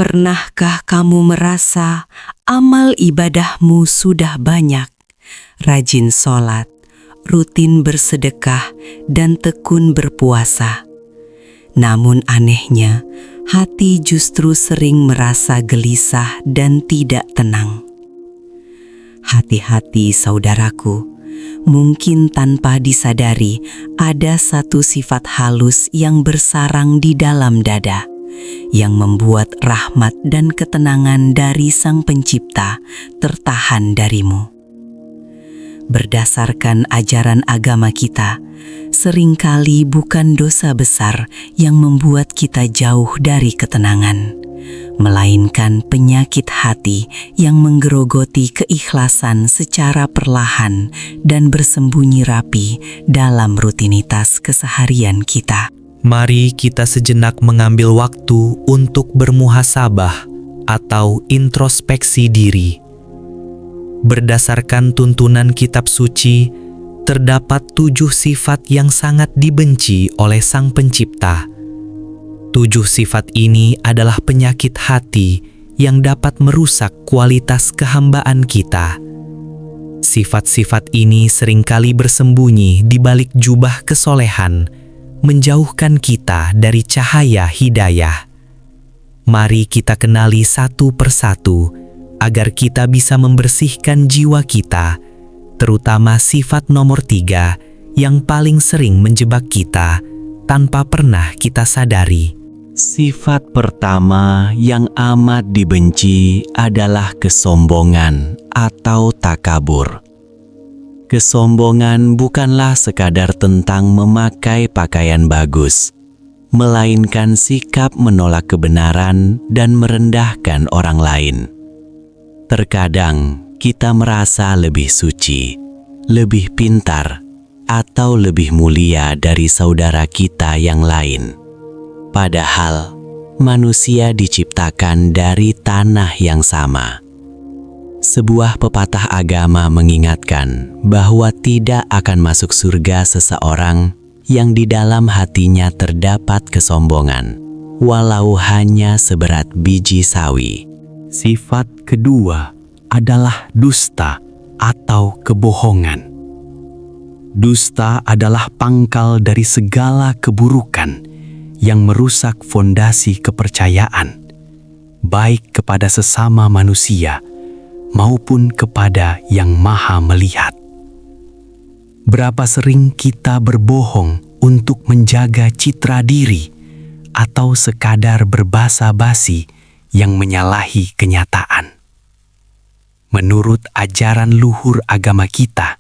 Pernahkah kamu merasa amal ibadahmu sudah banyak, rajin sholat, rutin bersedekah, dan tekun berpuasa? Namun anehnya, hati justru sering merasa gelisah dan tidak tenang. Hati-hati saudaraku, mungkin tanpa disadari ada satu sifat halus yang bersarang di dalam dada, yang membuat rahmat dan ketenangan dari Sang Pencipta tertahan darimu. Berdasarkan ajaran agama kita, seringkali bukan dosa besar yang membuat kita jauh dari ketenangan, melainkan penyakit hati yang menggerogoti keikhlasan secara perlahan dan bersembunyi rapi dalam rutinitas keseharian kita. Mari kita sejenak mengambil waktu untuk bermuhasabah atau introspeksi diri. Berdasarkan tuntunan kitab suci, terdapat 7 sifat yang sangat dibenci oleh Sang Pencipta. 7 sifat ini adalah penyakit hati yang dapat merusak kualitas kehambaan kita. Sifat-sifat ini seringkali bersembunyi di balik jubah kesolehan, menjauhkan kita dari cahaya hidayah. Mari kita kenali satu persatu agar kita bisa membersihkan jiwa kita, terutama sifat nomor 3 yang paling sering menjebak kita tanpa pernah kita sadari. Sifat pertama yang amat dibenci adalah kesombongan atau takabur. Kesombongan bukanlah sekadar tentang memakai pakaian bagus, melainkan sikap menolak kebenaran dan merendahkan orang lain. Terkadang kita merasa lebih suci, lebih pintar, atau lebih mulia dari saudara kita yang lain. Padahal manusia diciptakan dari tanah yang sama. Sebuah pepatah agama mengingatkan bahwa tidak akan masuk surga seseorang yang di dalam hatinya terdapat kesombongan, walau hanya seberat biji sawi. Sifat kedua adalah dusta atau kebohongan. Dusta adalah pangkal dari segala keburukan yang merusak fondasi kepercayaan, baik kepada sesama manusia maupun kepada Yang Maha Melihat. Berapa sering kita berbohong untuk menjaga citra diri atau sekadar berbasa-basi yang menyalahi kenyataan. Menurut ajaran luhur agama kita,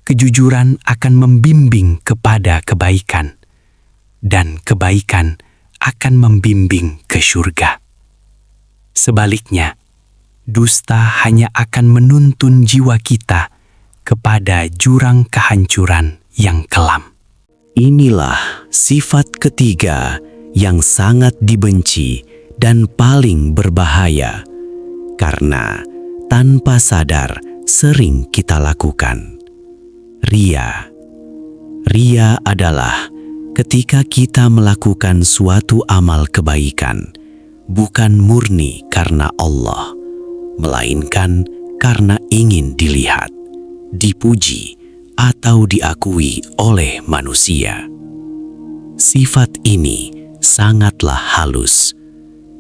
kejujuran akan membimbing kepada kebaikan, dan kebaikan akan membimbing ke surga. Sebaliknya, dusta hanya akan menuntun jiwa kita kepada jurang kehancuran yang kelam. Inilah sifat ketiga yang sangat dibenci dan paling berbahaya, karena tanpa sadar sering kita lakukan. Ria. Ria adalah ketika kita melakukan suatu amal kebaikan, bukan murni karena Allah, melainkan karena ingin dilihat, dipuji, atau diakui oleh manusia. Sifat ini sangatlah halus,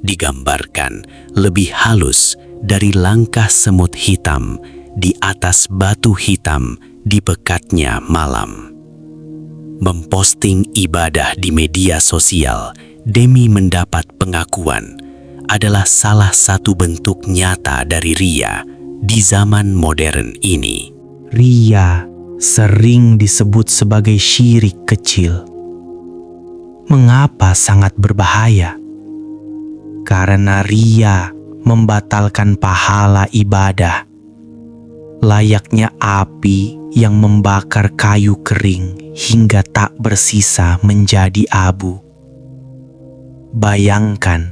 digambarkan lebih halus dari langkah semut hitam di atas batu hitam di pekatnya malam. Memposting ibadah di media sosial demi mendapat pengakuan adalah salah satu bentuk nyata dari ria di zaman modern ini. Ria sering disebut sebagai syirik kecil. Mengapa sangat berbahaya? Karena ria membatalkan pahala ibadah, layaknya api yang membakar kayu kering hingga tak bersisa menjadi abu. Bayangkan,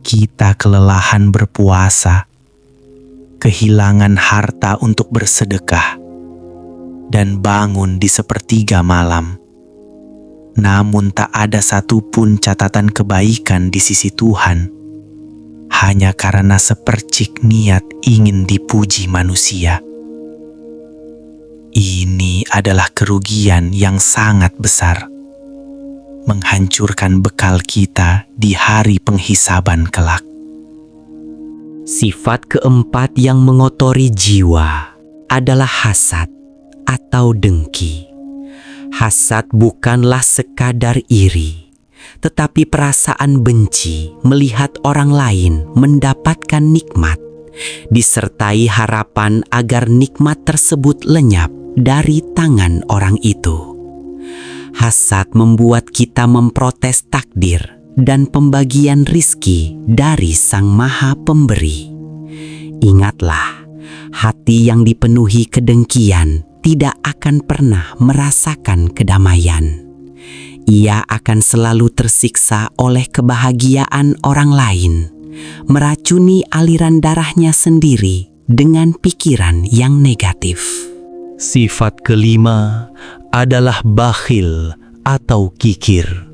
kita kelelahan berpuasa, kehilangan harta untuk bersedekah, dan bangun di sepertiga malam. Namun tak ada satupun catatan kebaikan di sisi Tuhan. hanya karena sepercik niat ingin dipuji manusia. Ini adalah kerugian yang sangat besar, menghancurkan bekal kita di hari penghisaban kelak. Sifat keempat yang mengotori jiwa adalah hasad atau dengki. Hasad bukanlah sekadar iri, tetapi perasaan benci melihat orang lain mendapatkan nikmat, disertai harapan agar nikmat tersebut lenyap dari tangan orang itu. Hasad membuat kita memprotes takdir dan pembagian rizki dari Sang Maha Pemberi. Ingatlah, hati yang dipenuhi kedengkian tidak akan pernah merasakan kedamaian. Ia akan selalu tersiksa oleh kebahagiaan orang lain, meracuni aliran darahnya sendiri dengan pikiran yang negatif. Sifat kelima adalah bakhil atau kikir.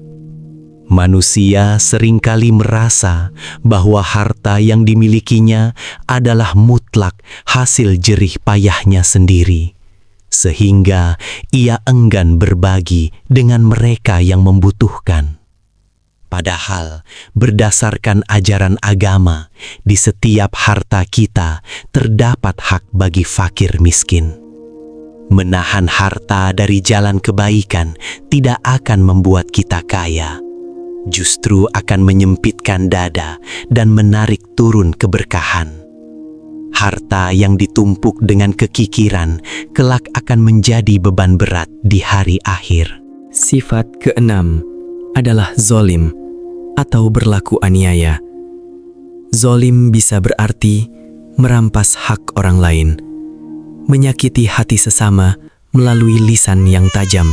Manusia seringkali merasa bahwa harta yang dimilikinya adalah mutlak hasil jerih payahnya sendiri, sehingga ia enggan berbagi dengan mereka yang membutuhkan. Padahal berdasarkan ajaran agama, di setiap harta kita terdapat hak bagi fakir miskin. Menahan harta dari jalan kebaikan tidak akan membuat kita kaya, justru akan menyempitkan dada dan menarik turun keberkahan. Harta yang ditumpuk dengan kekikiran kelak akan menjadi beban berat di hari akhir. Sifat keenam adalah zolim atau berlaku aniaya. Zolim bisa berarti merampas hak orang lain, menyakiti hati sesama melalui lisan yang tajam,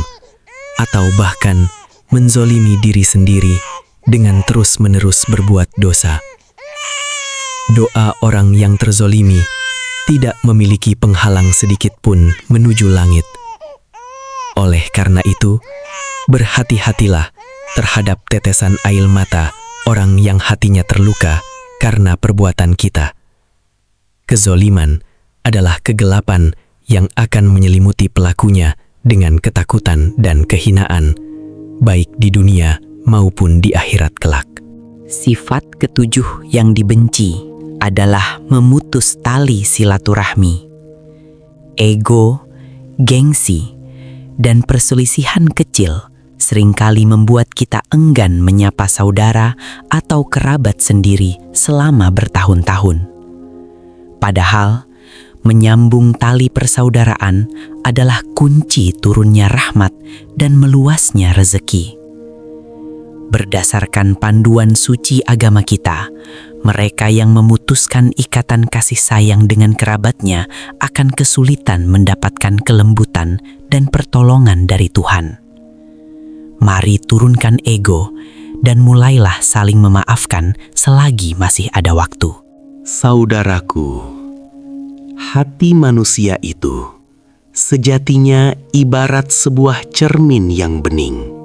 atau bahkan menzolimi diri sendiri dengan terus-menerus berbuat dosa. Doa orang yang terzolimi tidak memiliki penghalang sedikit pun menuju langit. Oleh karena itu, berhati-hatilah terhadap tetesan air mata orang yang hatinya terluka karena perbuatan kita. Kezoliman adalah kegelapan yang akan menyelimuti pelakunya dengan ketakutan dan kehinaan, baik di dunia maupun di akhirat kelak. Sifat ketujuh yang dibenci adalah memutus tali silaturahmi. Ego, gengsi, dan perselisihan kecil seringkali membuat kita enggan menyapa saudara atau kerabat sendiri selama bertahun-tahun. Padahal, menyambung tali persaudaraan adalah kunci turunnya rahmat dan meluasnya rezeki. Berdasarkan panduan suci agama kita, mereka yang memutuskan ikatan kasih sayang dengan kerabatnya akan kesulitan mendapatkan kelembutan dan pertolongan dari Tuhan. Mari turunkan ego dan mulailah saling memaafkan selagi masih ada waktu. Saudaraku, hati manusia itu sejatinya ibarat sebuah cermin yang bening.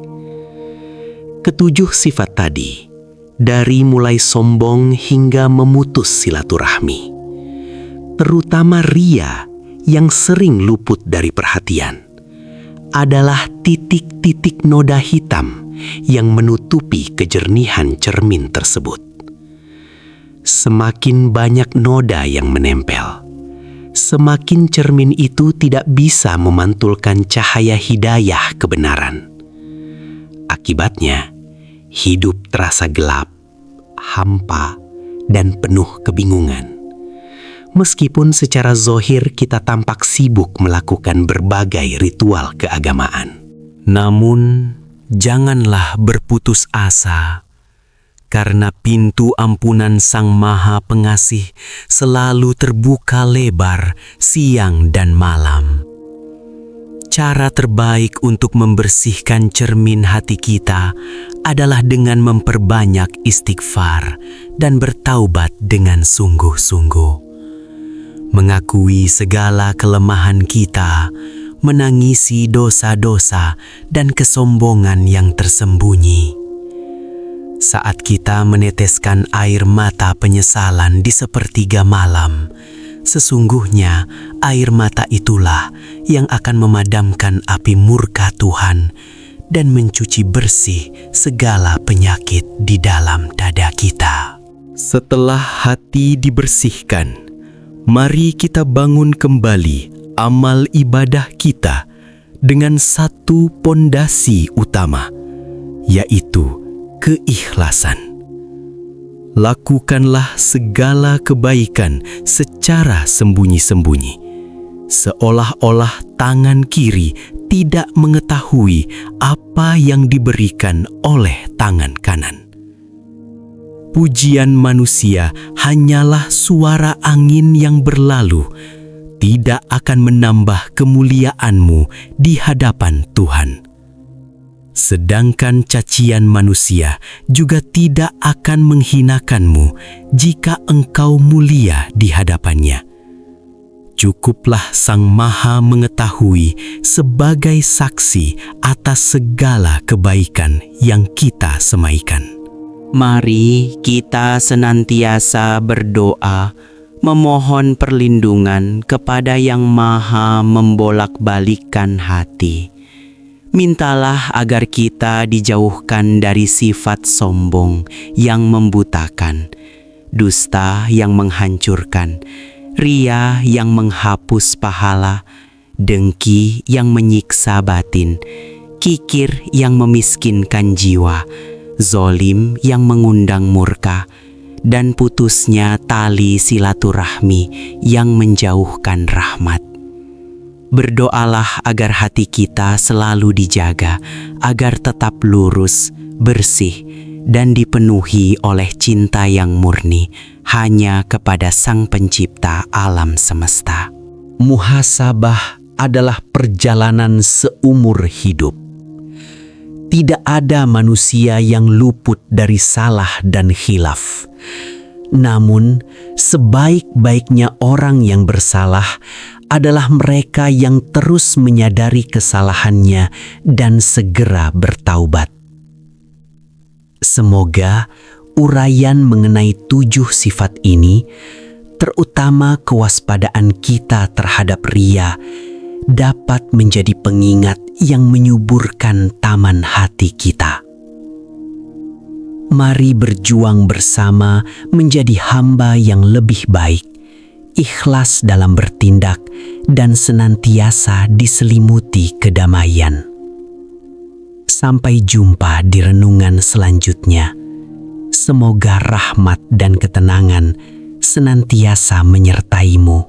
Ketujuh sifat tadi, dari mulai sombong hingga memutus silaturahmi, terutama ria yang sering luput dari perhatian, adalah titik-titik noda hitam yang menutupi kejernihan cermin tersebut. Semakin banyak noda yang menempel, semakin cermin itu tidak bisa memantulkan cahaya hidayah kebenaran. Akibatnya, hidup terasa gelap, hampa, dan penuh kebingungan. Meskipun secara zohir kita tampak sibuk melakukan berbagai ritual keagamaan. Namun, janganlah berputus asa, karena pintu ampunan Sang Maha Pengasih selalu terbuka lebar siang dan malam. Cara terbaik untuk membersihkan cermin hati kita adalah dengan memperbanyak istighfar dan bertaubat dengan sungguh-sungguh. Mengakui segala kelemahan kita, menangisi dosa-dosa dan kesombongan yang tersembunyi. Saat kita meneteskan air mata penyesalan di sepertiga malam, sesungguhnya air mata itulah yang akan memadamkan api murka Tuhan dan mencuci bersih segala penyakit di dalam dada kita. Setelah hati dibersihkan, mari kita bangun kembali amal ibadah kita dengan satu pondasi utama, yaitu keikhlasan. Lakukanlah segala kebaikan secara sembunyi-sembunyi, seolah-olah tangan kiri tidak mengetahui apa yang diberikan oleh tangan kanan. Pujian manusia hanyalah suara angin yang berlalu, tidak akan menambah kemuliaanmu di hadapan Tuhan. Sedangkan cacian manusia juga tidak akan menghinakanmu jika engkau mulia di hadapannya. Cukuplah Sang Maha Mengetahui sebagai saksi atas segala kebaikan yang kita semaikan. Mari kita senantiasa berdoa, memohon perlindungan kepada Yang Maha Membolak-balikkan hati. Mintalah agar kita dijauhkan dari sifat sombong yang membutakan, dusta yang menghancurkan, ria yang menghapus pahala, dengki yang menyiksa batin, kikir yang memiskinkan jiwa, zolim yang mengundang murka, dan putusnya tali silaturahmi yang menjauhkan rahmat. Berdoalah agar hati kita selalu dijaga, agar tetap lurus, bersih, dan dipenuhi oleh cinta yang murni hanya kepada Sang Pencipta alam semesta. Muhasabah adalah perjalanan seumur hidup. Tidak ada manusia yang luput dari salah dan khilaf. Namun, sebaik-baiknya orang yang bersalah adalah mereka yang terus menyadari kesalahannya dan segera bertaubat. Semoga uraian mengenai 7 sifat ini, terutama kewaspadaan kita terhadap ria, dapat menjadi pengingat yang menyuburkan taman hati kita. Mari berjuang bersama menjadi hamba yang lebih baik, ikhlas dalam bertindak, dan senantiasa diselimuti kedamaian. Sampai jumpa di renungan selanjutnya. Semoga rahmat dan ketenangan senantiasa menyertaimu.